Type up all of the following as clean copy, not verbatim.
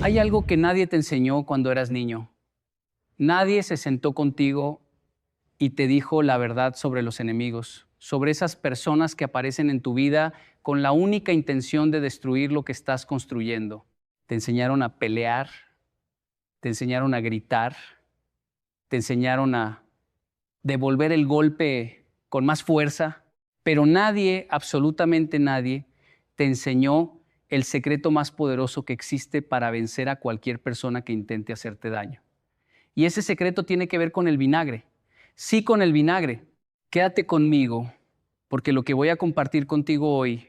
Hay algo que nadie te enseñó cuando eras niño. Nadie se sentó contigo y te dijo la verdad sobre los enemigos, sobre esas personas que aparecen en tu vida con la única intención de destruir lo que estás construyendo. Te enseñaron a pelear, te enseñaron a gritar, te enseñaron a devolver el golpe con más fuerza, pero nadie, absolutamente nadie, te enseñó el secreto más poderoso que existe para vencer a cualquier persona que intente hacerte daño. Y ese secreto tiene que ver con el vinagre. Sí, con el vinagre. Quédate conmigo, porque lo que voy a compartir contigo hoy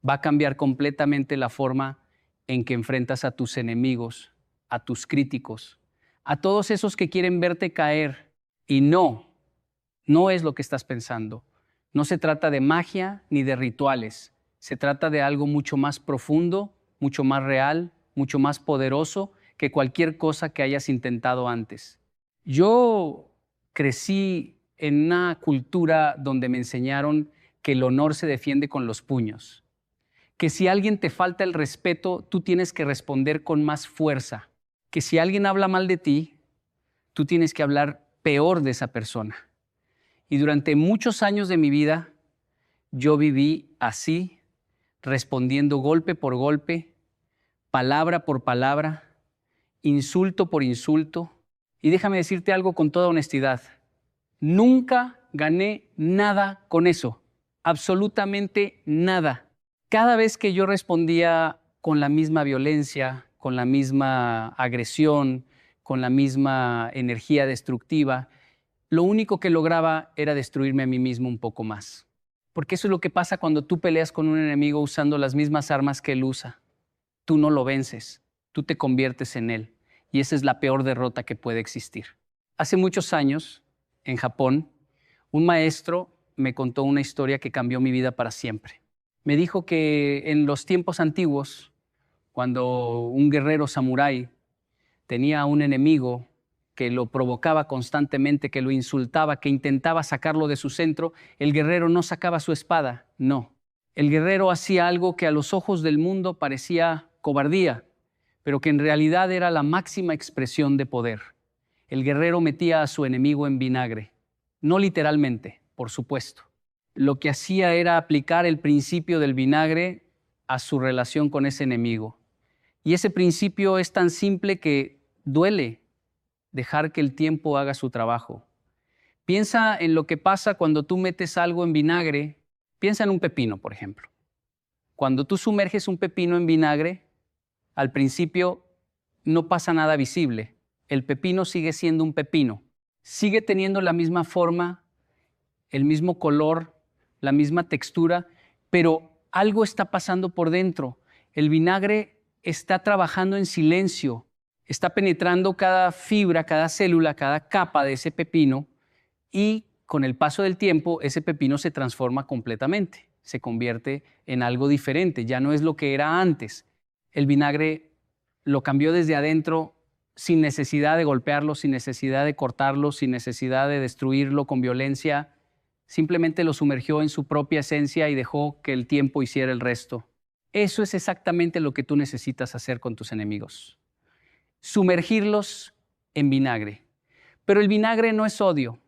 va a cambiar completamente la forma en que enfrentas a tus enemigos, a tus críticos, a todos esos que quieren verte caer. Y no es lo que estás pensando. No se trata de magia ni de rituales. Se trata de algo mucho más profundo, mucho más real, mucho más poderoso que cualquier cosa que hayas intentado antes. Yo crecí en una cultura donde me enseñaron que el honor se defiende con los puños, que si alguien te falta el respeto, tú tienes que responder con más fuerza, que si alguien habla mal de ti, tú tienes que hablar peor de esa persona. Y durante muchos años de mi vida, yo viví así, respondiendo golpe por golpe, palabra por palabra, insulto por insulto. Y déjame decirte algo con toda honestidad. Nunca gané nada con eso, absolutamente nada. Cada vez que yo respondía con la misma violencia, con la misma agresión, con la misma energía destructiva, lo único que lograba era destruirme a mí mismo un poco más. Porque eso es lo que pasa cuando tú peleas con un enemigo usando las mismas armas que él usa. Tú no lo vences, tú te conviertes en él. Y esa es la peor derrota que puede existir. Hace muchos años, en Japón, un maestro me contó una historia que cambió mi vida para siempre. Me dijo que en los tiempos antiguos, cuando un guerrero samurái tenía un enemigo que lo provocaba constantemente, que lo insultaba, que intentaba sacarlo de su centro, el guerrero no sacaba su espada, no. El guerrero hacía algo que a los ojos del mundo parecía cobardía, pero que en realidad era la máxima expresión de poder. El guerrero metía a su enemigo en vinagre, no literalmente, por supuesto. Lo que hacía era aplicar el principio del vinagre a su relación con ese enemigo. Y ese principio es tan simple que duele dejar que el tiempo haga su trabajo. Piensa en lo que pasa cuando tú metes algo en vinagre. Piensa en un pepino, por ejemplo. Cuando tú sumerges un pepino en vinagre, al principio no pasa nada visible. El pepino sigue siendo un pepino. Sigue teniendo la misma forma, el mismo color, la misma textura, pero algo está pasando por dentro. El vinagre está trabajando en silencio. Está penetrando cada fibra, cada célula, cada capa de ese pepino y con el paso del tiempo ese pepino se transforma completamente, se convierte en algo diferente, ya no es lo que era antes. El vinagre lo cambió desde adentro sin necesidad de golpearlo, sin necesidad de cortarlo, sin necesidad de destruirlo con violencia, simplemente lo sumergió en su propia esencia y dejó que el tiempo hiciera el resto. Eso es exactamente lo que tú necesitas hacer con tus enemigos. Sumergirlos en vinagre. Pero el vinagre no es odio,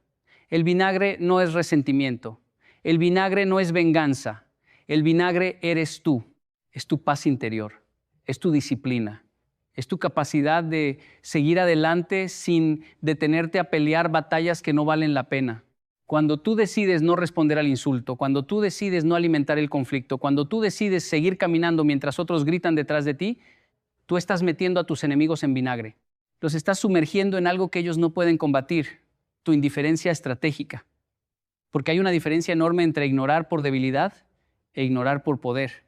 el vinagre no es resentimiento, el vinagre no es venganza, el vinagre eres tú, es tu paz interior, es tu disciplina, es tu capacidad de seguir adelante sin detenerte a pelear batallas que no valen la pena. Cuando tú decides no responder al insulto, cuando tú decides no alimentar el conflicto, cuando tú decides seguir caminando mientras otros gritan detrás de ti, tú estás metiendo a tus enemigos en vinagre. Los estás sumergiendo en algo que ellos no pueden combatir, tu indiferencia estratégica. Porque hay una diferencia enorme entre ignorar por debilidad e ignorar por poder.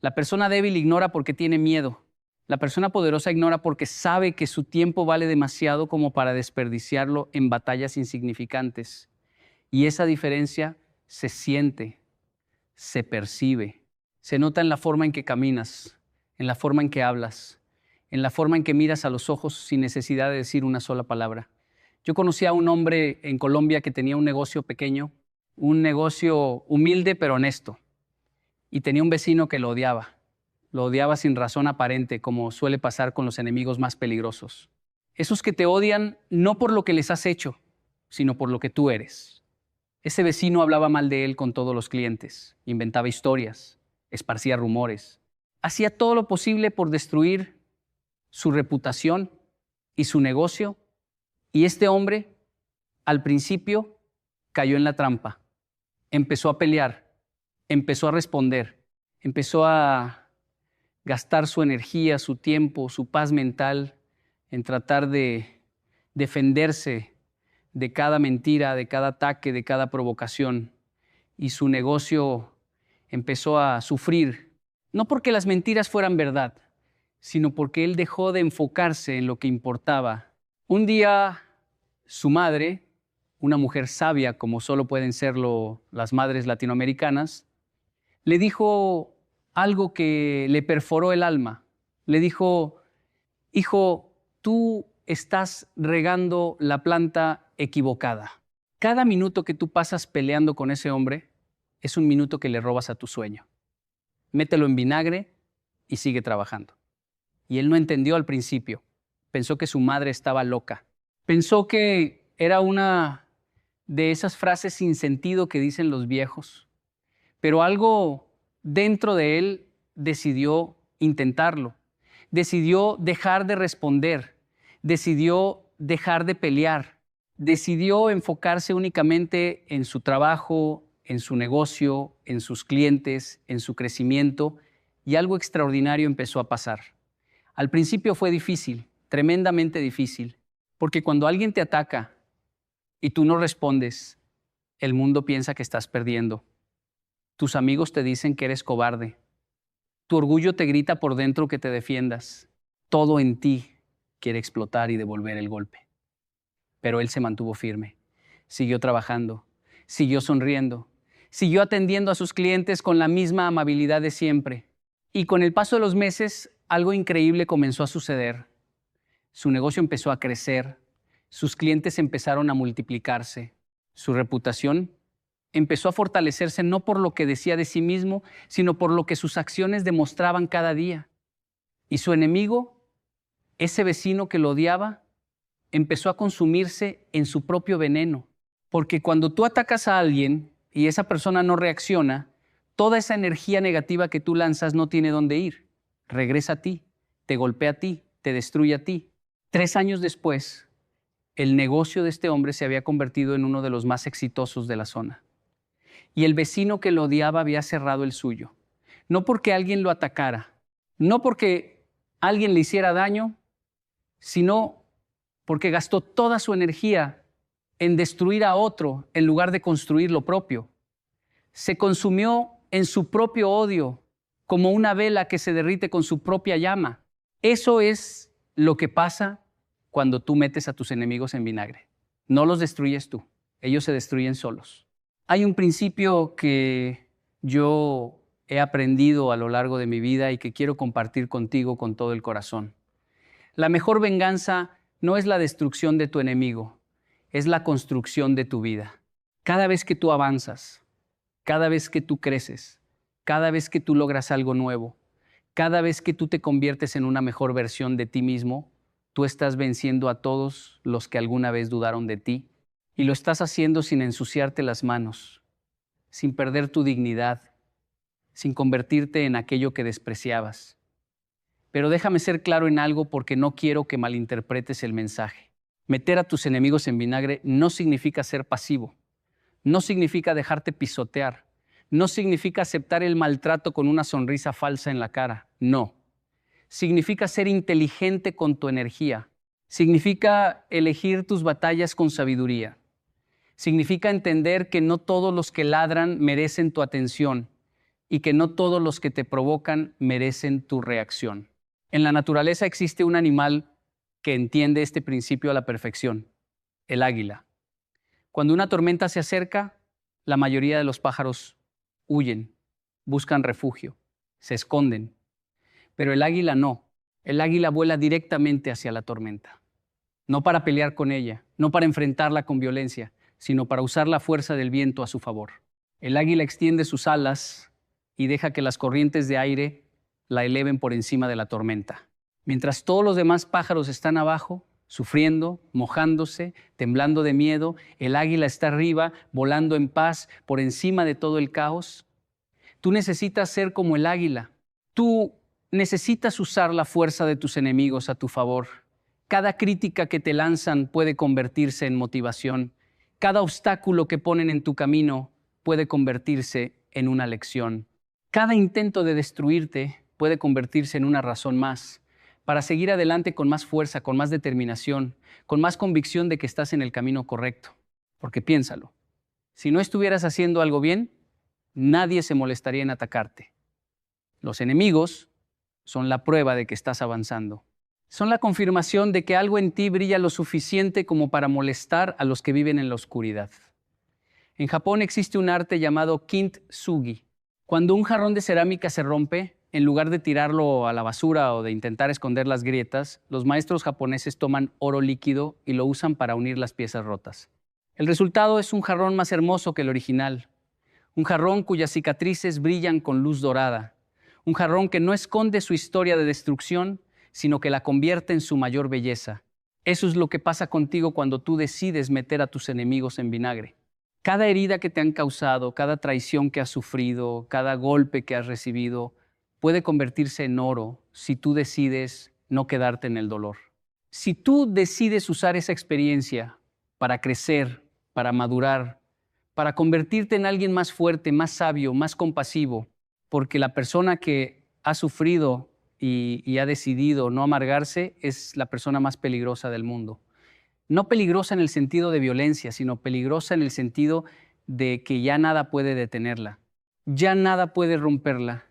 La persona débil ignora porque tiene miedo. La persona poderosa ignora porque sabe que su tiempo vale demasiado como para desperdiciarlo en batallas insignificantes. Y esa diferencia se siente, se percibe, se nota en la forma en que caminas, en la forma en que hablas, en la forma en que miras a los ojos sin necesidad de decir una sola palabra. Yo conocí a un hombre en Colombia que tenía un negocio pequeño, un negocio humilde pero honesto, y tenía un vecino que lo odiaba. lo odiaba sin razón aparente, como suele pasar con los enemigos más peligrosos. Esos que te odian no por lo que les has hecho, sino por lo que tú eres. Ese vecino hablaba mal de él con todos los clientes, inventaba historias, esparcía rumores, hacía todo lo posible por destruir su reputación y su negocio, y este hombre, al principio, cayó en la trampa. Empezó a pelear, empezó a responder, empezó a gastar su energía, su tiempo, su paz mental en tratar de defenderse de cada mentira, de cada ataque, de cada provocación. Y su negocio empezó a sufrir, no porque las mentiras fueran verdad, sino porque él dejó de enfocarse en lo que importaba. Un día, su madre, una mujer sabia como solo pueden serlo las madres latinoamericanas, le dijo algo que le perforó el alma. Le dijo: hijo, tú estás regando la planta equivocada. Cada minuto que tú pasas peleando con ese hombre es un minuto que le robas a tu sueño. Mételo en vinagre y sigue trabajando. Y él no entendió al principio. Pensó que su madre estaba loca. Pensó que era una de esas frases sin sentido que dicen los viejos. Pero algo dentro de él decidió intentarlo. Decidió dejar de responder. Decidió dejar de pelear. Decidió enfocarse únicamente en su trabajo, en su negocio, en sus clientes, en su crecimiento, y algo extraordinario empezó a pasar. Al principio fue difícil, tremendamente difícil, porque cuando alguien te ataca y tú no respondes, el mundo piensa que estás perdiendo. Tus amigos te dicen que eres cobarde. Tu orgullo te grita por dentro que te defiendas. Todo en ti quiere explotar y devolver el golpe. Pero él se mantuvo firme, siguió trabajando, siguió sonriendo, siguió atendiendo a sus clientes con la misma amabilidad de siempre. Y con el paso de los meses, algo increíble comenzó a suceder. Su negocio empezó a crecer, sus clientes empezaron a multiplicarse, su reputación empezó a fortalecerse no por lo que decía de sí mismo, sino por lo que sus acciones demostraban cada día. Y su enemigo, ese vecino que lo odiaba, empezó a consumirse en su propio veneno. Porque cuando tú atacas a alguien y esa persona no reacciona, toda esa energía negativa que tú lanzas no tiene dónde ir. Regresa a ti, te golpea a ti, te destruye a ti. 3 años después, el negocio de este hombre se había convertido en uno de los más exitosos de la zona. Y el vecino que lo odiaba había cerrado el suyo. No porque alguien lo atacara, no porque alguien le hiciera daño, sino porque gastó toda su energía en destruir a otro en lugar de construir lo propio. Se consumió en su propio odio, como una vela que se derrite con su propia llama. Eso es lo que pasa cuando tú metes a tus enemigos en vinagre. No los destruyes tú, ellos se destruyen solos. Hay un principio que yo he aprendido a lo largo de mi vida y que quiero compartir contigo con todo el corazón. La mejor venganza no es la destrucción de tu enemigo, es la construcción de tu vida. Cada vez que tú avanzas, cada vez que tú creces, cada vez que tú logras algo nuevo, cada vez que tú te conviertes en una mejor versión de ti mismo, tú estás venciendo a todos los que alguna vez dudaron de ti. Y lo estás haciendo sin ensuciarte las manos, sin perder tu dignidad, sin convertirte en aquello que despreciabas. Pero déjame ser claro en algo porque no quiero que malinterpretes el mensaje. Meter a tus enemigos en vinagre no significa ser pasivo, no significa dejarte pisotear, no significa aceptar el maltrato con una sonrisa falsa en la cara, no. Significa ser inteligente con tu energía, significa elegir tus batallas con sabiduría. Significa entender que no todos los que ladran merecen tu atención y que no todos los que te provocan merecen tu reacción. En la naturaleza existe un animal que entiende este principio a la perfección, el águila. Cuando una tormenta se acerca, la mayoría de los pájaros huyen, buscan refugio, se esconden. Pero el águila no. El águila vuela directamente hacia la tormenta. No para pelear con ella, no para enfrentarla con violencia, sino para usar la fuerza del viento a su favor. El águila extiende sus alas y deja que las corrientes de aire la eleven por encima de la tormenta. Mientras todos los demás pájaros están abajo, sufriendo, mojándose, temblando de miedo, el águila está arriba, volando en paz por encima de todo el caos. Tú necesitas ser como el águila. Tú necesitas usar la fuerza de tus enemigos a tu favor. Cada crítica que te lanzan puede convertirse en motivación. Cada obstáculo que ponen en tu camino puede convertirse en una lección. Cada intento de destruirte puede convertirse en una razón más para seguir adelante con más fuerza, con más determinación, con más convicción de que estás en el camino correcto. Porque piénsalo, si no estuvieras haciendo algo bien, nadie se molestaría en atacarte. Los enemigos son la prueba de que estás avanzando. Son la confirmación de que algo en ti brilla lo suficiente como para molestar a los que viven en la oscuridad. En Japón existe un arte llamado kintsugi. Cuando un jarrón de cerámica se rompe, en lugar de tirarlo a la basura o de intentar esconder las grietas, los maestros japoneses toman oro líquido y lo usan para unir las piezas rotas. El resultado es un jarrón más hermoso que el original. Un jarrón cuyas cicatrices brillan con luz dorada. Un jarrón que no esconde su historia de destrucción, sino que la convierte en su mayor belleza. Eso es lo que pasa contigo cuando tú decides meter a tus enemigos en vinagre. Cada herida que te han causado, cada traición que has sufrido, cada golpe que has recibido, puede convertirse en oro si tú decides no quedarte en el dolor. Si tú decides usar esa experiencia para crecer, para madurar, para convertirte en alguien más fuerte, más sabio, más compasivo, porque la persona que ha sufrido y ha decidido no amargarse es la persona más peligrosa del mundo. No peligrosa en el sentido de violencia, sino peligrosa en el sentido de que ya nada puede detenerla, ya nada puede romperla.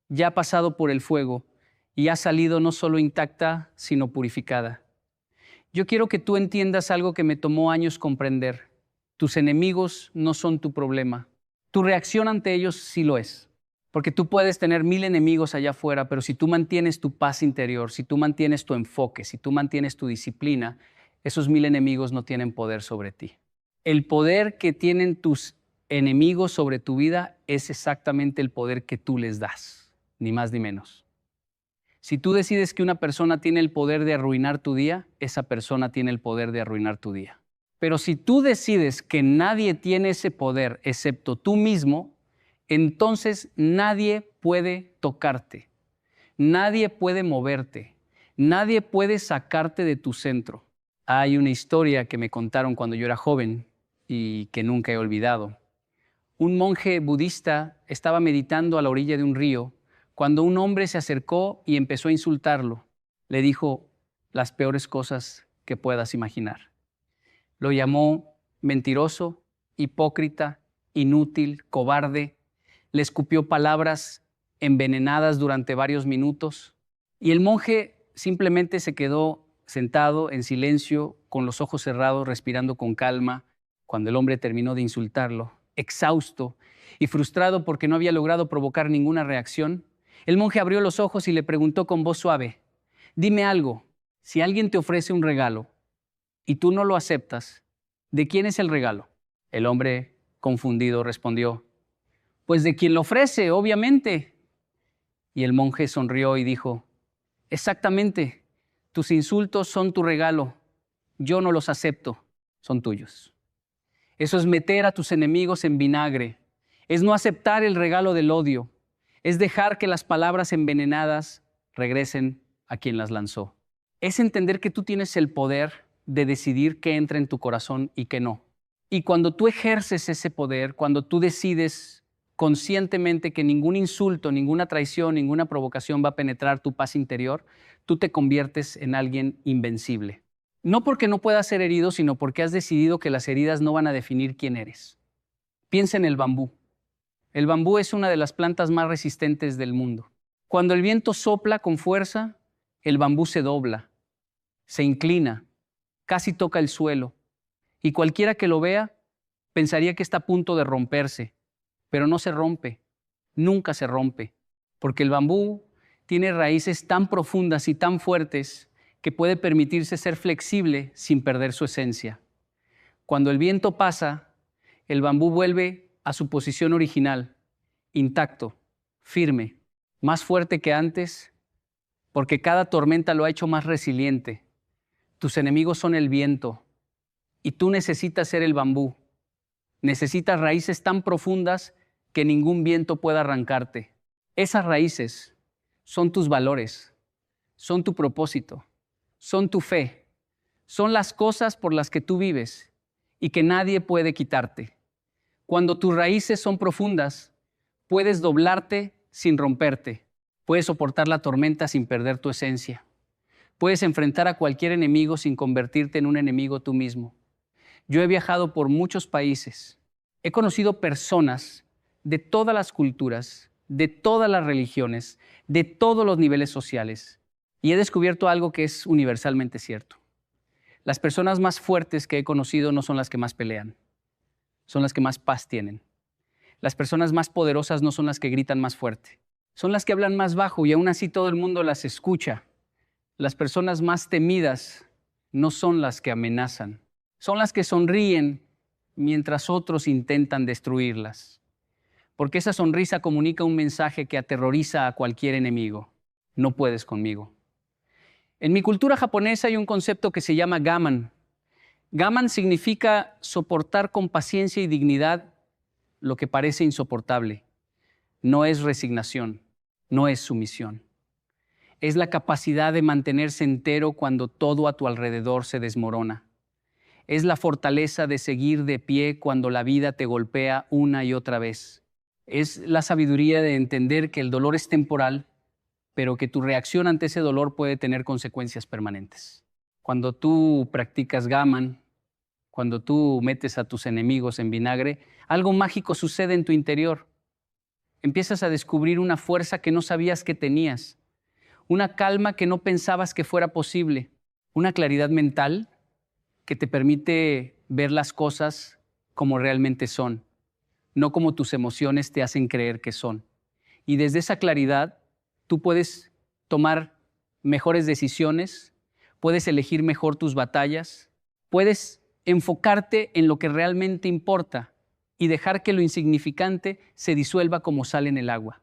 Ya ha pasado por el fuego y ha salido no solo intacta, sino purificada. Yo quiero que tú entiendas algo que me tomó años comprender. Tus enemigos no son tu problema. Tu reacción ante ellos sí lo es. Porque tú puedes tener 1000 enemigos allá afuera, pero si tú mantienes tu paz interior, si tú mantienes tu enfoque, si tú mantienes tu disciplina, esos 1000 enemigos no tienen poder sobre ti. El poder que tienen tus enemigos sobre tu vida es exactamente el poder que tú les das. Ni más ni menos. Si tú decides que una persona tiene el poder de arruinar tu día, esa persona tiene el poder de arruinar tu día. Pero si tú decides que nadie tiene ese poder excepto tú mismo, entonces nadie puede tocarte, nadie puede moverte, nadie puede sacarte de tu centro. Hay una historia que me contaron cuando yo era joven y que nunca he olvidado. Un monje budista estaba meditando a la orilla de un río cuando un hombre se acercó y empezó a insultarlo. Le dijo las peores cosas que puedas imaginar. Lo llamó mentiroso, hipócrita, inútil, cobarde. Le escupió palabras envenenadas durante varios minutos. Y el monje simplemente se quedó sentado en silencio, con los ojos cerrados, respirando con calma, cuando el hombre terminó de insultarlo, exhausto y frustrado porque no había logrado provocar ninguna reacción. El monje abrió los ojos y le preguntó con voz suave: dime algo, si alguien te ofrece un regalo y tú no lo aceptas, ¿de quién es el regalo? El hombre, confundido, respondió: pues de quien lo ofrece, obviamente. Y el monje sonrió y dijo: exactamente, tus insultos son tu regalo, yo no los acepto, son tuyos. Eso es meter a tus enemigos en vinagre, es no aceptar el regalo del odio. Es dejar que las palabras envenenadas regresen a quien las lanzó. Es entender que tú tienes el poder de decidir qué entra en tu corazón y qué no. Y cuando tú ejerces ese poder, cuando tú decides conscientemente que ningún insulto, ninguna traición, ninguna provocación va a penetrar tu paz interior, tú te conviertes en alguien invencible. No porque no puedas ser herido, sino porque has decidido que las heridas no van a definir quién eres. Piensa en el bambú. El bambú es una de las plantas más resistentes del mundo. Cuando el viento sopla con fuerza, el bambú se dobla, se inclina, casi toca el suelo. Y cualquiera que lo vea pensaría que está a punto de romperse, pero no se rompe, nunca se rompe, porque el bambú tiene raíces tan profundas y tan fuertes que puede permitirse ser flexible sin perder su esencia. Cuando el viento pasa, el bambú vuelve a su posición original, intacto, firme, más fuerte que antes, porque cada tormenta lo ha hecho más resiliente. Tus enemigos son el viento y tú necesitas ser el bambú. Necesitas raíces tan profundas que ningún viento pueda arrancarte. Esas raíces son tus valores, son tu propósito, son tu fe, son las cosas por las que tú vives y que nadie puede quitarte. Cuando tus raíces son profundas, puedes doblarte sin romperte. Puedes soportar la tormenta sin perder tu esencia. Puedes enfrentar a cualquier enemigo sin convertirte en un enemigo tú mismo. Yo he viajado por muchos países. He conocido personas de todas las culturas, de todas las religiones, de todos los niveles sociales. Y he descubierto algo que es universalmente cierto. Las personas más fuertes que he conocido no son las que más pelean, son las que más paz tienen. Las personas más poderosas no son las que gritan más fuerte, son las que hablan más bajo y aún así todo el mundo las escucha. Las personas más temidas no son las que amenazan, son las que sonríen mientras otros intentan destruirlas. Porque esa sonrisa comunica un mensaje que aterroriza a cualquier enemigo. No puedes conmigo. En mi cultura japonesa hay un concepto que se llama gaman. Gaman significa soportar con paciencia y dignidad lo que parece insoportable. No es resignación, no es sumisión. Es la capacidad de mantenerse entero cuando todo a tu alrededor se desmorona. Es la fortaleza de seguir de pie cuando la vida te golpea una y otra vez. Es la sabiduría de entender que el dolor es temporal, pero que tu reacción ante ese dolor puede tener consecuencias permanentes. Cuando tú practicas gaman, cuando tú metes a tus enemigos en vinagre, algo mágico sucede en tu interior. Empiezas a descubrir una fuerza que no sabías que tenías, una calma que no pensabas que fuera posible, una claridad mental que te permite ver las cosas como realmente son, no como tus emociones te hacen creer que son. Y desde esa claridad, tú puedes tomar mejores decisiones, puedes elegir mejor tus batallas, puedes enfocarte en lo que realmente importa y dejar que lo insignificante se disuelva como sal en el agua.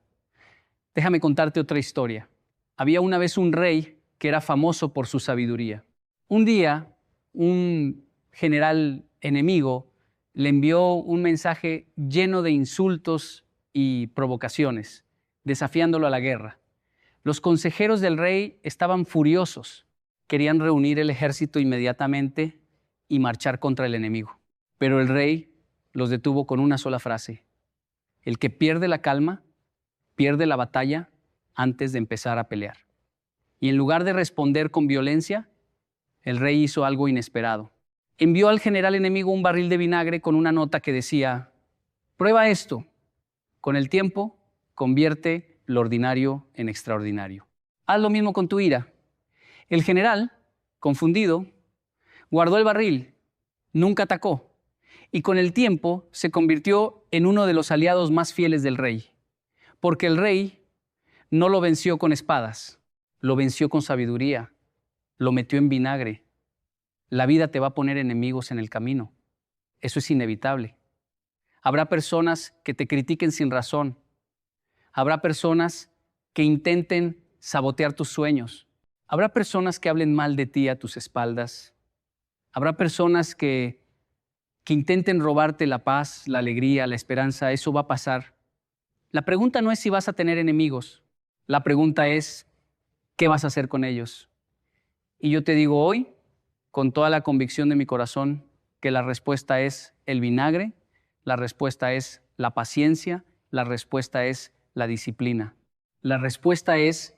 Déjame contarte otra historia. Había una vez un rey que era famoso por su sabiduría. Un día, un general enemigo le envió un mensaje lleno de insultos y provocaciones, desafiándolo a la guerra. Los consejeros del rey estaban furiosos. Querían reunir el ejército inmediatamente y marchar contra el enemigo. Pero el rey los detuvo con una sola frase. El que pierde la calma, pierde la batalla antes de empezar a pelear. Y en lugar de responder con violencia, el rey hizo algo inesperado. Envió al general enemigo un barril de vinagre con una nota que decía: prueba esto. Con el tiempo, convierte lo ordinario en extraordinario. Haz lo mismo con tu ira. El general, confundido, guardó el barril, nunca atacó, y con el tiempo se convirtió en uno de los aliados más fieles del rey, porque el rey no lo venció con espadas, lo venció con sabiduría, lo metió en vinagre. La vida te va a poner enemigos en el camino. Eso es inevitable. Habrá personas que te critiquen sin razón. Habrá personas que intenten sabotear tus sueños. Habrá personas que hablen mal de ti a tus espaldas. Habrá personas que intenten robarte la paz, la alegría, la esperanza. Eso va a pasar. La pregunta no es si vas a tener enemigos. La pregunta es, ¿qué vas a hacer con ellos? Y yo te digo hoy, con toda la convicción de mi corazón, que la respuesta es el vinagre, la respuesta es la paciencia, la respuesta es la disciplina. La respuesta es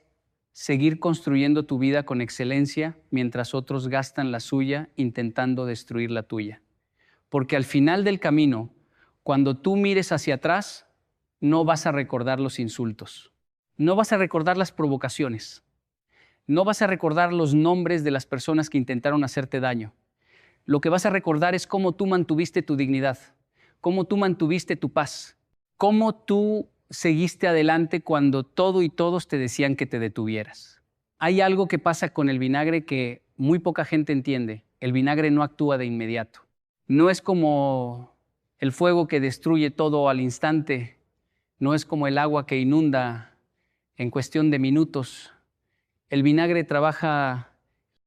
seguir construyendo tu vida con excelencia mientras otros gastan la suya intentando destruir la tuya. Porque al final del camino, cuando tú mires hacia atrás, no vas a recordar los insultos, no vas a recordar las provocaciones, no vas a recordar los nombres de las personas que intentaron hacerte daño. Lo que vas a recordar es cómo tú mantuviste tu dignidad, cómo tú mantuviste tu paz, cómo tú seguiste adelante cuando todo y todos te decían que te detuvieras. Hay algo que pasa con el vinagre que muy poca gente entiende. El vinagre no actúa de inmediato. No es como el fuego que destruye todo al instante. No es como el agua que inunda en cuestión de minutos. El vinagre trabaja